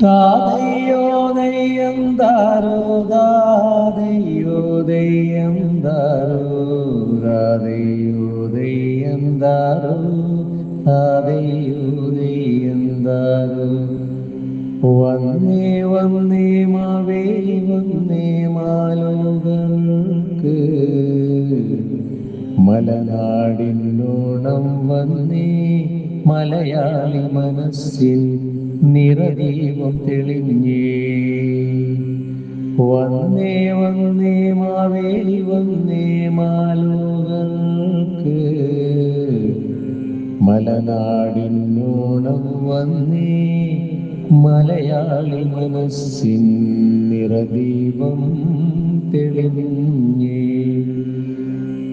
താതയ്യോ ദയ്യം താരോ താതയ്യോ ദയ്യം താരോ താതയ്യോ ദയ്യം താരോ താതയ്യോ ദയ്യം താരോ വന്നേ വന്നേ മാവേ വന്നേ മാലോകർക്ക് മലനാടിനോണം വന്നേ മലയാളി മനസ്സിൽ നിറദീപം തെളിഞ്ഞേ വന്നേ വന്നേ മാവേലി വന്നേ മാലോകർക്ക് മലനാടിനോണം വന്നേ മലയാളി മനസ്സിൻ നിറദീപം തെളിഞ്ഞേ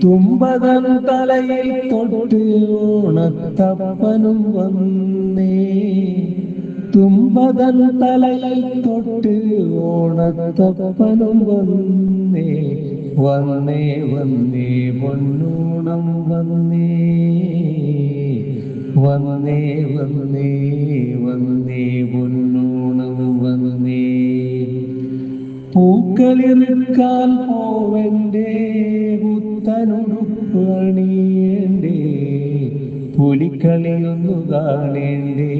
തുമ്പതൻ തലയിൽ തൊട്ട് ഓണത്തപ്പനും വന്നേ തുമ്പതൻ തലയിൽ തൊട്ട് ഓണത്തപ്പനും വന്നേ വന്നേ വന്നേ പൊന്നൂണം വന്നേ വന്നേ വന്നേ വന്നേ പൊന്നൂണം വന്നേ പൂക്കളിറുക്കാൻ പോവണ്ടേ പുത്തനുടുപ്പ് അണിയേണ്ടേ പുലിക്കളിയൊന്നു കാണേണ്ടേ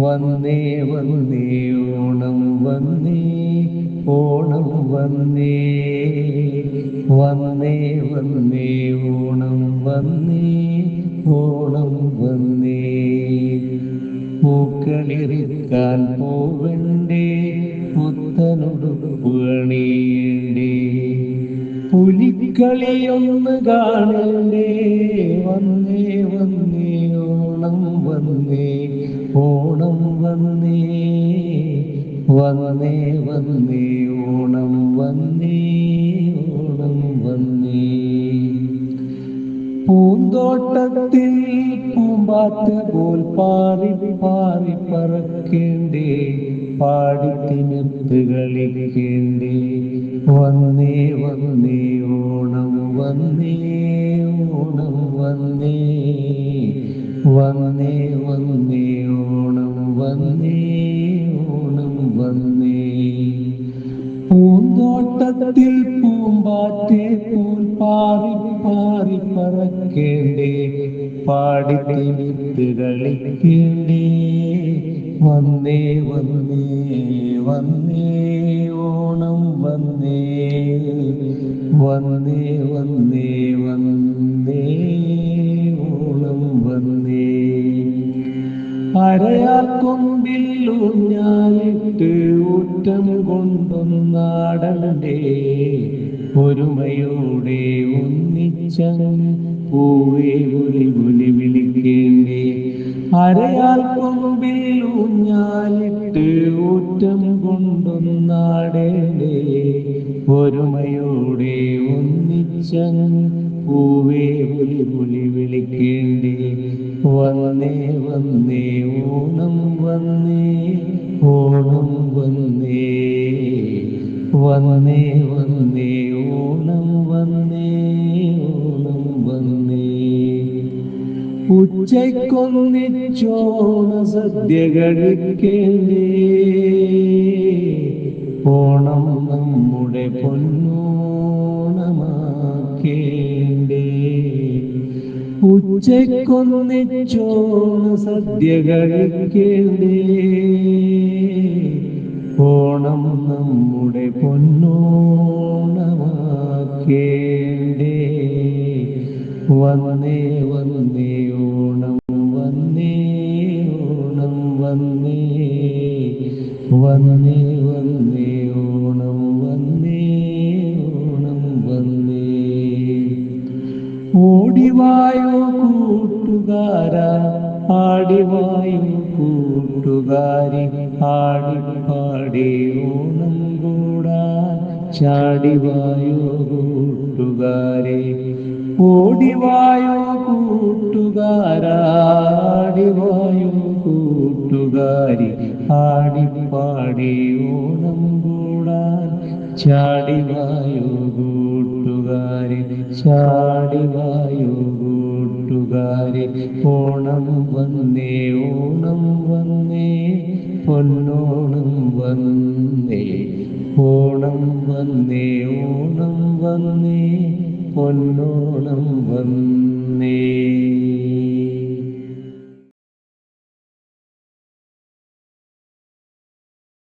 വന്നേ വന്നേ ഓണം വന്നേ ഓണം വന്നേ വന്നേ വന്നേ ഓണം വന്നേ ഓണം വന്നേ പൂക്കളിറുക്കാൻ പോവണ്ടേ പുത്തനുടുപ്പ് അണിയേണ്ടേ പുലിക്കളിയൊന്ന് കാണണ്ടേ വന്നേ വന്നേ ഓണം വന്നേ ഓണം വന്നേ വന്നേ വന്നേ ഓണം വന്നേ ഓണം വന്നേ പൂന്തോട്ടത്തിൽ പൂമ്പാറ്റ പോൽ പാറി പാറി പറക്കേണ്ടേ പാടിത്തിമിർത്ത് കളിക്കേണ്ടേ വന്നേ വന്നേ ഓണം വന്നേ ഓണം വന്നേ വന്നേ വന്നേ ഓണം വന്നേ ഓണം വന്നേ പൂന്തോട്ടത്തിൽ പൂമ്പാറ്റേ പോൽ പാറി പാറി പറക്കേണ്ടേ പാടിത്തിമിർത്ത് കളിക്കേണ്ടേ വന്നേ വന്നേ വന്നേ ഓണം വന്നേ വന്നേ വന്നേ വന്നേ ഓണം വന്നേ അരയാൽ കൊമ്പിൽ ഊഞ്ഞാലിട്ട് ഊറ്റം കൊണ്ടൊന്നാടണ്ടേ ഒരുമയോടെ ഒന്നിച്ചങ്ങ് പൂവേ പുലി പുലി വിളിക്കേണ്ടേ അരയാൽ കൊമ്പിൽ ഊഞ്ഞാലിട്ട് ഊറ്റം കൊണ്ടൊന്നാടേണ്ടേ ഒരുമയോടെ ഒന്നിച്ചങ്ങ് പൂവേ പുലി പുലി വിളിക്കേണ്ടേ വന്നേ വന്നേ ഓണം വന്നേ ഓണം വന്നേ വന്നേ വന്നേ ഓണം വന്നേ ഓണം വന്നേ ഉച്ചയ്ക്കൊന്നിച്ചോണ സദ്യ കഴിക്കേണ്ടേ ഓണം നമ്മുടെ പൊന്നോണമാക്കേണ്ടേ ഉച്ചയ്ക്കൊന്നിച്ചോണ സദ്യ കഴിക്കേണ്ടേ ഓണം നമ്മുടെ പൊന്നോണമാക്കേണ്ടേ വന്നേ വന്നേ ഓണം വന്നേ ഓണം വന്നേ വന്നേ വന്നേ ഓണം വന്നേ ഓണം വന്നേ ഓടിവായോ കൂട്ടുകാരാ ആടിവായോ കൂട്ടുകാരി ആടിപ്പാടി ഓണം കൂടാൻ ചാടിവായോ കൂട്ടുകാരെ ഓടിവായോ കൂട്ടുകാരാടിവായോ കൂട്ടുകാരി ആടിപ്പാടി ഓണം കൂടാൻ ചാടിവായോ കൂട്ടുകാരി ചാടിവായോ കൂട്ടുകാരി ഓണം വന്നേ പൊന്നോണം വന്നേ, ഓണം വന്നേ, ഓണം വന്നേ, പൊന്നോണം വന്നേ.